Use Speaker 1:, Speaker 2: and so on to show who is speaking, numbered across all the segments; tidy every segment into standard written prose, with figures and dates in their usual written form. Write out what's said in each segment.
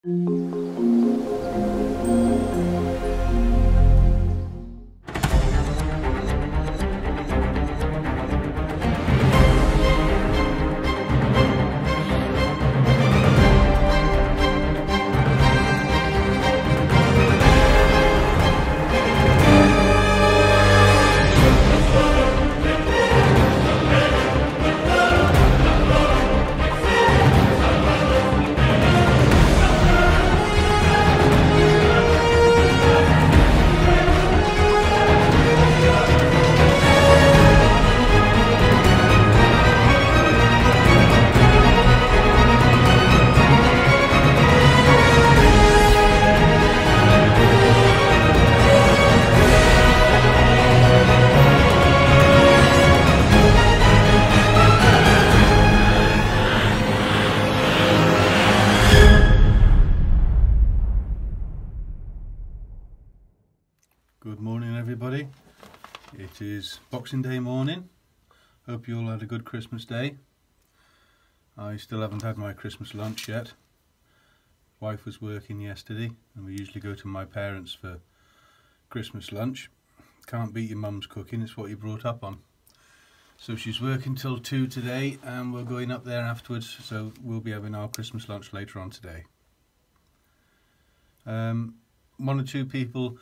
Speaker 1: Good morning everybody. It is Boxing Day morning. Hope you all had a good Christmas day. I still haven't had my Christmas lunch yet. Wife was working yesterday and we usually go to my parents for Christmas lunch. Can't beat your mum's cooking, it's what you're brought up on. So she's working till 2 today and we're going up there afterwards, so we'll be having our Christmas lunch later on today. One or two people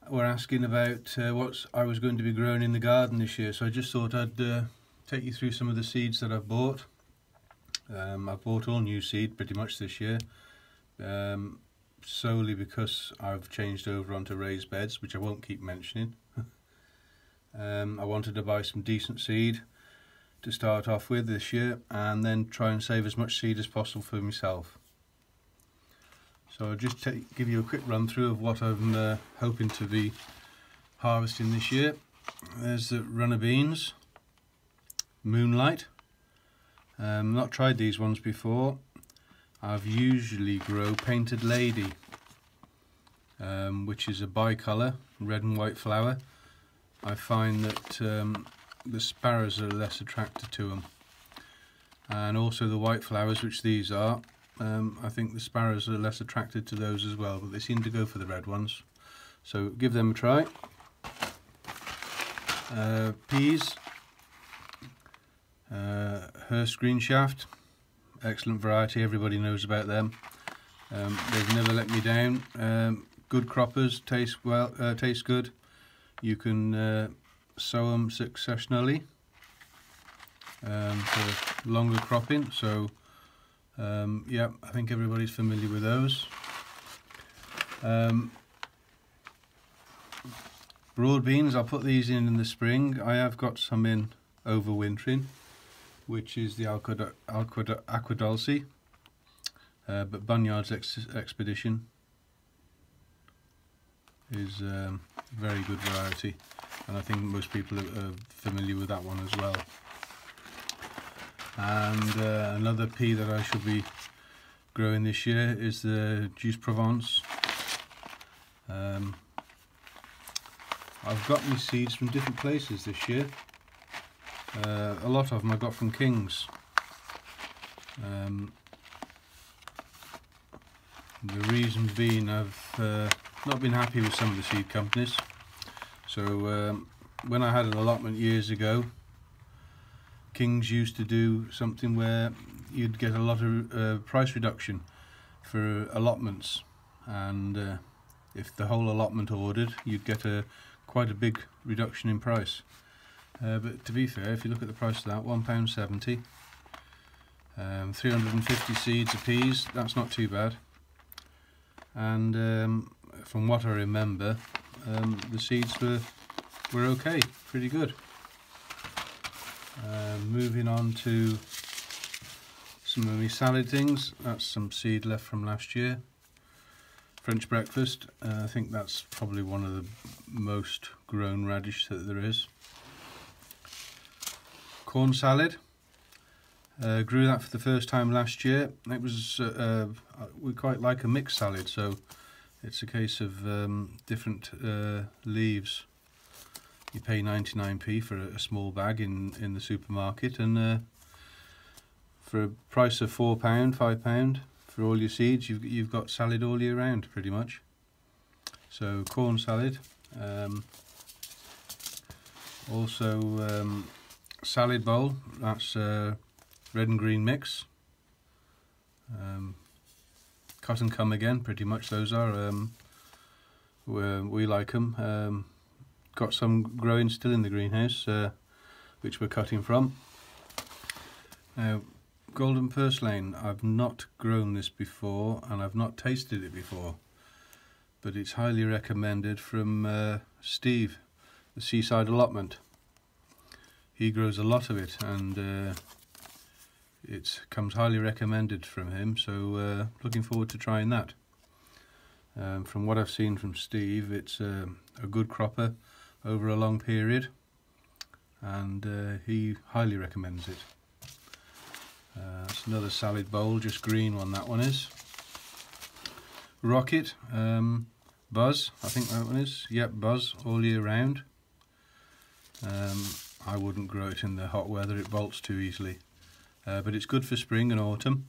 Speaker 1: were asking about what I was going to be growing in the garden this year, so I just thought I'd take you through some of the seeds that I've bought. I've bought all new seed pretty much this year, solely because I've changed over onto raised beds, which I won't keep mentioning. I wanted to buy some decent seed to start off with this year and then try and save as much seed as possible for myself. So I'll just give you a quick run through of what I'm hoping to be harvesting this year. There's the runner beans, Moonlight. Not tried these ones before. I've usually grow Painted Lady, which is a bicolour, red and white flower. I find that the sparrows are less attracted to them, and also the white flowers, which these are. I think the sparrows are less attracted to those as well, but they seem to go for the red ones, so give them a try. Peas, Hurst Green Shaft, excellent variety, everybody knows about them. They've never let me down. Good croppers, taste well, taste good. You can sow them successionally for longer cropping, so yeah, I think everybody's familiar with those. Broad beans, I'll put these in the spring. I have got some in overwintering, which is the Aqua Dulce, but Bunyard's Expedition is a very good variety, and I think most people are familiar with that one as well. And another pea that I should be growing this year is the Juice Provence. I've got my seeds from different places this year. A lot of them I got from King's. The reason being I've not been happy with some of the seed companies. So when I had an allotment years ago, King's used to do something where you'd get a lot of price reduction for allotments, and if the whole allotment ordered, you'd get quite a big reduction in price. But to be fair, if you look at the price of that, £1.70, 350 seeds of peas, that's not too bad. And from what I remember, the seeds were okay, pretty good. Moving on to some of my salad things. That's some seed left from last year. French breakfast, I think that's probably one of the most grown radish that there is. Corn salad, grew that for the first time last year. It was we quite like a mixed salad, so it's a case of different leaves. You pay 99p for a small bag in the supermarket, and for a price of £4, £5 for all your seeds. You've got salad all year round pretty much. So corn salad, also salad bowl, that's red and green mix. Cut and come again, pretty much those are. We like them. Got some growing still in the greenhouse, which we're cutting from. Now, golden purslane, I've not grown this before and I've not tasted it before, but it's highly recommended from Steve, the Seaside Allotment. He grows a lot of it, and it comes highly recommended from him, so looking forward to trying that. From what I've seen from Steve, it's a good cropper over a long period, and he highly recommends it. That's another salad bowl, just green one, that one is. Rocket, Buzz, I think that one is. Yep, Buzz, all year round. I wouldn't grow it in the hot weather, it bolts too easily. But it's good for spring and autumn.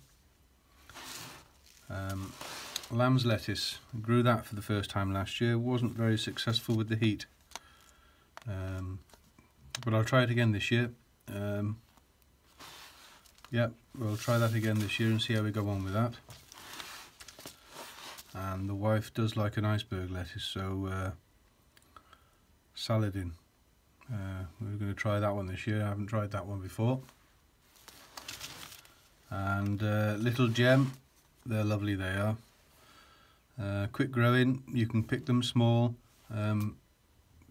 Speaker 1: Lamb's lettuce, I grew that for the first time last year. Wasn't very successful with the heat, but I'll try it again this year. Yeah, we'll try that again this year and see how we go on with that. And the wife does like an iceberg lettuce, so saladin. We're going to try that one this year. I haven't tried that one before. And Little Gem, they're lovely, they are. Quick growing, you can pick them small.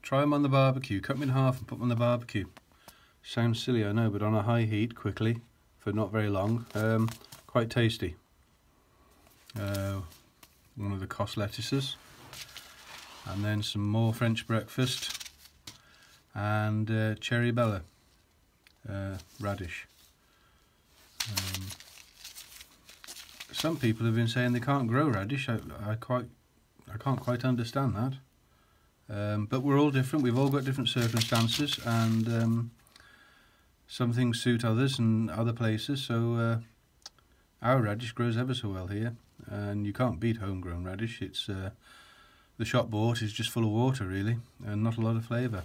Speaker 1: Try them on the barbecue, cut them in half and put them on the barbecue. Sounds silly, I know, but on a high heat, quickly, for not very long, quite tasty. One of the Cos lettuces. And then some more French breakfast. And Cherry Bella radish. Some people have been saying they can't grow radish. I can't quite understand that. But we're all different. We've all got different circumstances, and some things suit others and other places. So our radish grows ever so well here, and you can't beat homegrown radish. It's the shop bought is just full of water really, and not a lot of flavour.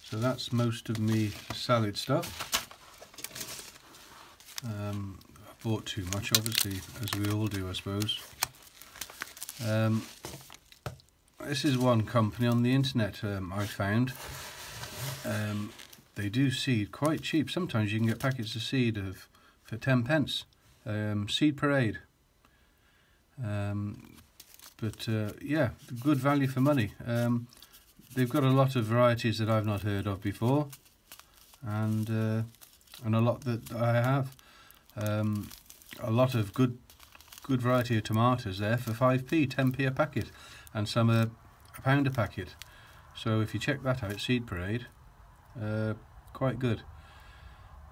Speaker 1: So that's most of me salad stuff. I bought too much, obviously, as we all do, I suppose. This is one company on the internet I found. They do seed quite cheap. Sometimes you can get packets of seed for 10 pence. Seed Parade. Yeah, good value for money. They've got a lot of varieties that I've not heard of before, and a lot that I have. A lot of good variety of tomatoes there for 5p, 10p a packet, and some are £1 a packet. So if you check that out, Seed Parade, quite good.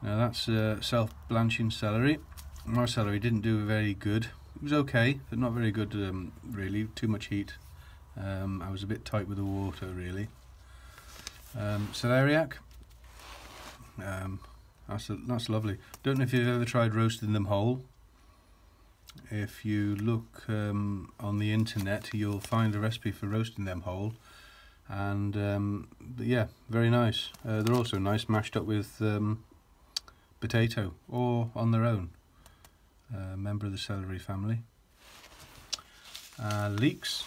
Speaker 1: Now that's self-blanching celery. My celery didn't do very good. It was okay, but not very good really, too much heat. I was a bit tight with the water really. Celeriac, that's lovely. Don't know if you've ever tried roasting them whole. If you look on the internet, you'll find a recipe for roasting them whole, and yeah, very nice. They're also nice mashed up with potato or on their own. Member of the celery family. Leeks,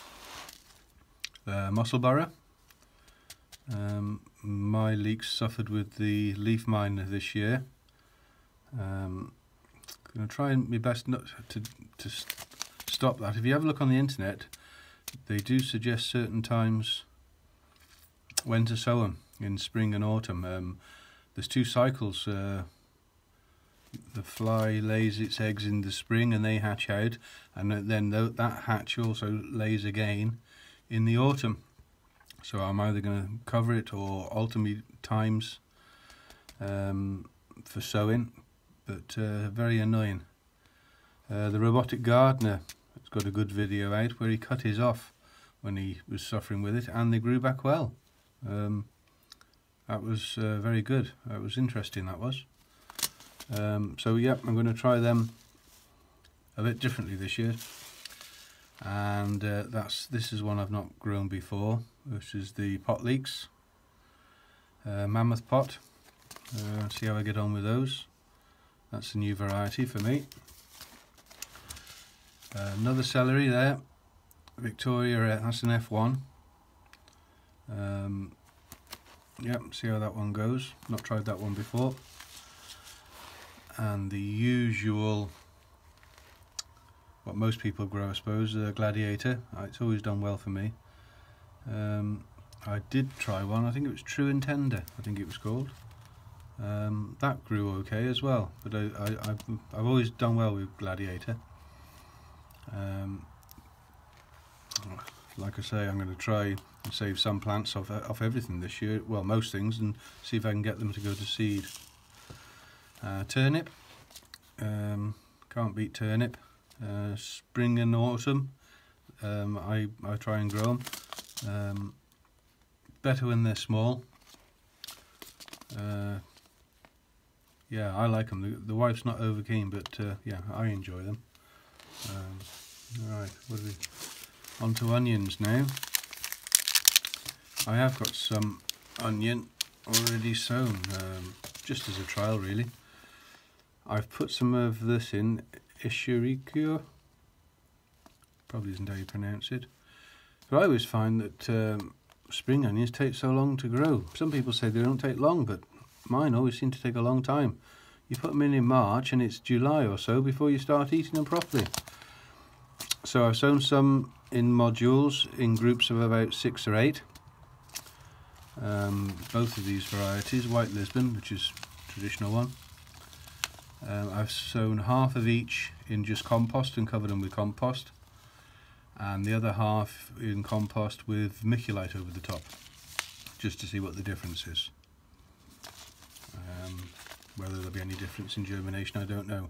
Speaker 1: Musselborough. My leeks suffered with the leaf miner this year. Going to try my best not to stop that. If you have a look on the internet, they do suggest certain times when to sow them in spring and autumn. There's 2 cycles. The fly lays its eggs in the spring and they hatch out, and then that hatch also lays again in the autumn. So I'm either going to cover it or alter my times for sowing, but very annoying. The Robotic Gardener has got a good video out where he cut his off when he was suffering with it, and they grew back well. That was very good. That was interesting, that was. So yeah, I'm going to try them a bit differently this year. And this is one I've not grown before, which is the pot leeks, mammoth pot. See how I get on with those. That's a new variety for me. Another celery there, Victoria, that's an F1. Yep, see how that one goes. Not tried that one before. And the usual, what most people grow, I suppose, Gladiator. It's always done well for me. I did try one, I think it was True and Tender, I think it was called. That grew okay as well, but I've always done well with Gladiator. Like I say, I'm going to try and save some plants off everything this year, well, most things, and see if I can get them to go to seed. Turnip, can't beat turnip. Spring and autumn, I try and grow them. Better when they're small. Yeah, I like them. The wife's not over keen, but yeah, I enjoy them. Right, on to onions now. I have got some onion already sown, just as a trial really. I've put some of this in Ishirikyo, probably isn't how you pronounce it, but I always find that spring onions take so long to grow. Some people say they don't take long, but mine always seem to take a long time. You put them in March and it's July or so before you start eating them properly. So I've sown some in modules in groups of about 6 or 8. Both of these varieties, White Lisbon, which is a traditional one. I've sown half of each in just compost and covered them with compost, and the other half in compost with vermiculite over the top, just to see what the difference is. Whether there'll be any difference in germination, I don't know.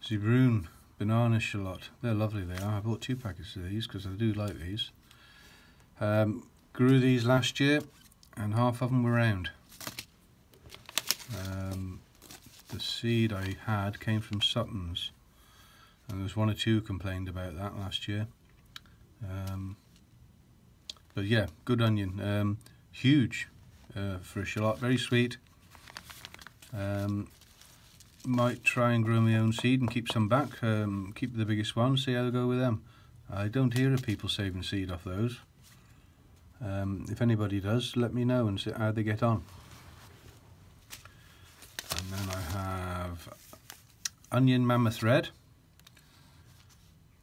Speaker 1: Zebrune banana shallot, they're lovely they are. I bought 2 packets of these because I do like these. Grew these last year and half of them were round. The seed I had came from Sutton's, and there was 1 or 2 complained about that last year. But yeah, good onion, huge for a shallot, very sweet. Might try and grow my own seed and keep some back, keep the biggest ones, see how they go with them. I don't hear of people saving seed off those. If anybody does, let me know and see how they get on. And then I have onion mammoth red.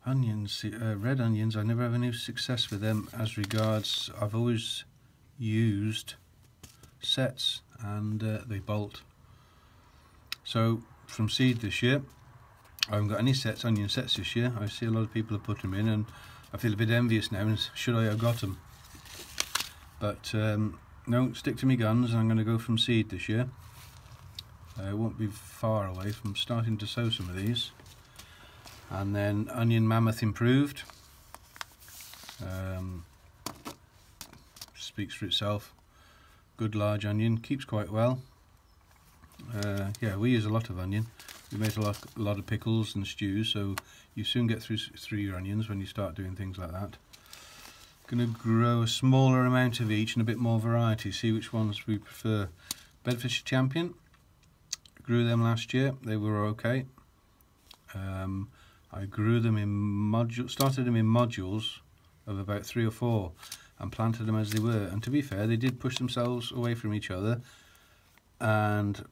Speaker 1: Onions, red onions, I never have any success with them as regards, I've always used sets and they bolt. So from seed this year, I haven't got any onion sets this year. I see a lot of people have put them in and I feel a bit envious now, and should I have got them. But no, stick to me guns, I'm going to go from seed this year. I won't be far away from starting to sow some of these. And then onion mammoth improved. Speaks for itself. Good large onion, keeps quite well. Yeah, we use a lot of onion. We make a lot of pickles and stews, so you soon get through your onions when you start doing things like that. Going to grow a smaller amount of each and a bit more variety, see which ones we prefer. Bedfordshire Champion, grew them last year, they were okay. I grew them in modules, started them in modules of about 3 or 4 and planted them as they were, and to be fair, they did push themselves away from each other, and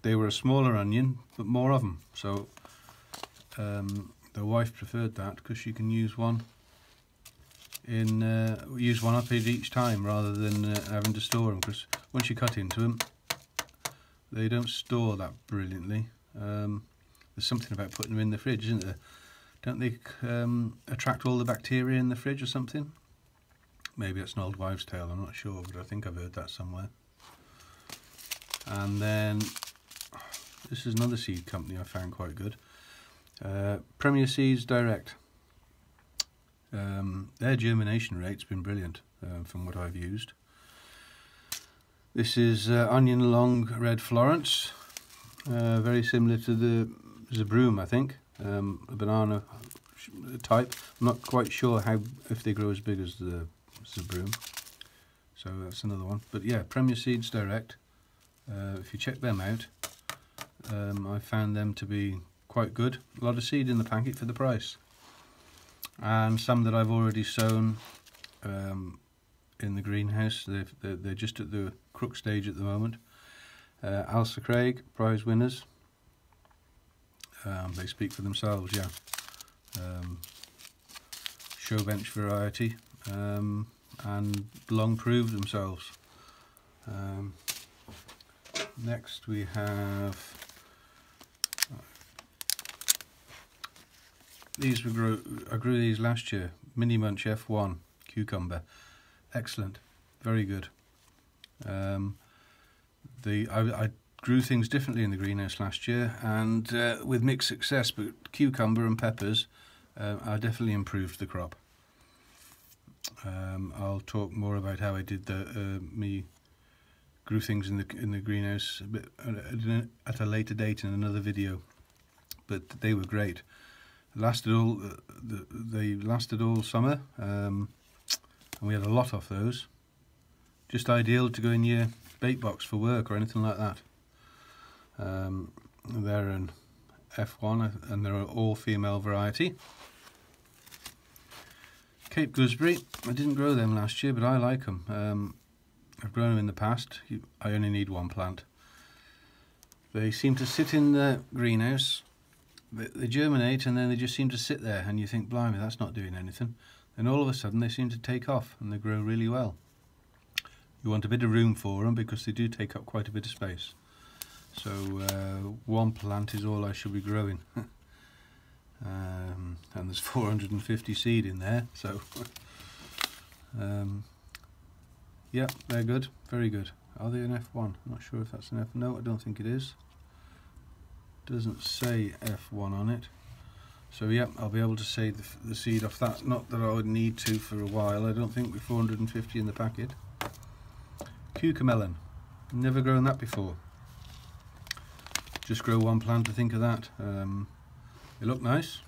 Speaker 1: they were a smaller onion but more of them, so the wife preferred that because you can use one up at each time rather than having to store them, because once you cut into them they don't store that brilliantly. There's something about putting them in the fridge, isn't there? Don't they attract all the bacteria in the fridge or something? Maybe it's an old wives' tale, I'm not sure, but I think I've heard that somewhere. And then this is another seed company I found quite good. Premier Seeds Direct. Their germination rate's been brilliant from what I've used. This is onion long red Florence. very similar to the Zabroom, I think, a banana type. I'm not quite sure if they grow as big as the Zabroom, so that's another one. But yeah, Premier Seeds Direct, if you check them out, I found them to be quite good. A lot of seed in the packet for the price, and some that I've already sown in the greenhouse. They're just at the crook stage at the moment. Ailsa Craig, prize winners. They speak for themselves, yeah. Show bench variety, and long proved themselves. Next we have these. I grew these last year. Mini Munch F1 cucumber, excellent, very good. I grew things differently in the greenhouse last year, and with mixed success, but cucumber and peppers, I definitely improved the crop. I'll talk more about how I did me grew things in the greenhouse a bit at a later date in another video, but they were great. They lasted all summer, and we had a lot of those. Just ideal to go in your bait box for work or anything like that. They're an F1 and they're an all-female variety. Cape Gooseberry, I didn't grow them last year, but I like them. I've grown them in the past. I only need one plant. They seem to sit in the greenhouse, they germinate, and then they just seem to sit there, and you think, blimey, that's not doing anything. Then all of a sudden they seem to take off and they grow really well. You want a bit of room for them because they do take up quite a bit of space. So one plant is all I should be growing. And there's 450 seed in there, so yeah, they're good, very good. Are they an F1? I'm not sure if that's an F. No, I don't think it is. Doesn't say F1 on it. So yeah, I'll be able to save the seed off that. Not that I would need to for a while. I don't think we're 450 in the packet. Cucamelon, never grown that before. Just grow one plant to think of that. They look nice.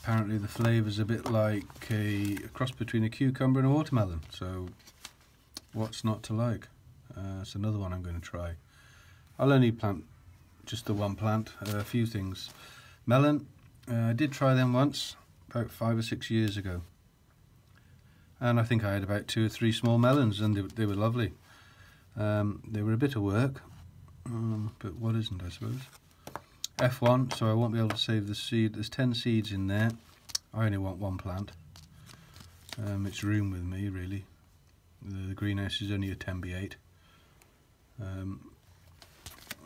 Speaker 1: Apparently the flavour's a bit like a cross between a cucumber and a watermelon, so what's not to like? It's another one I'm going to try. I'll only plant just the one plant. A few things. Melon, I did try them once, about 5 or 6 years ago. And I think I had about 2 or 3 small melons, and they were lovely. They were a bit of work, but what isn't, I suppose. F1, so I won't be able to save the seed. There's 10 seeds in there. I only want one plant. It's room with me, really. The greenhouse is only a 10x8.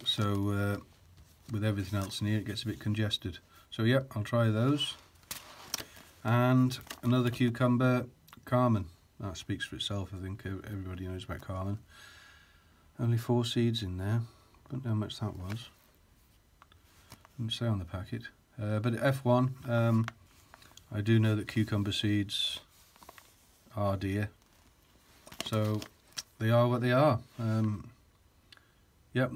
Speaker 1: So with everything else in here, it gets a bit congested. So yeah, I'll try those. And another cucumber, Carmen. That speaks for itself. I think everybody knows about Carmen. Only 4 seeds in there. Don't know how much that was. Didn't say on the packet. But F1, I do know that cucumber seeds are dear. So they are what they are. Yep.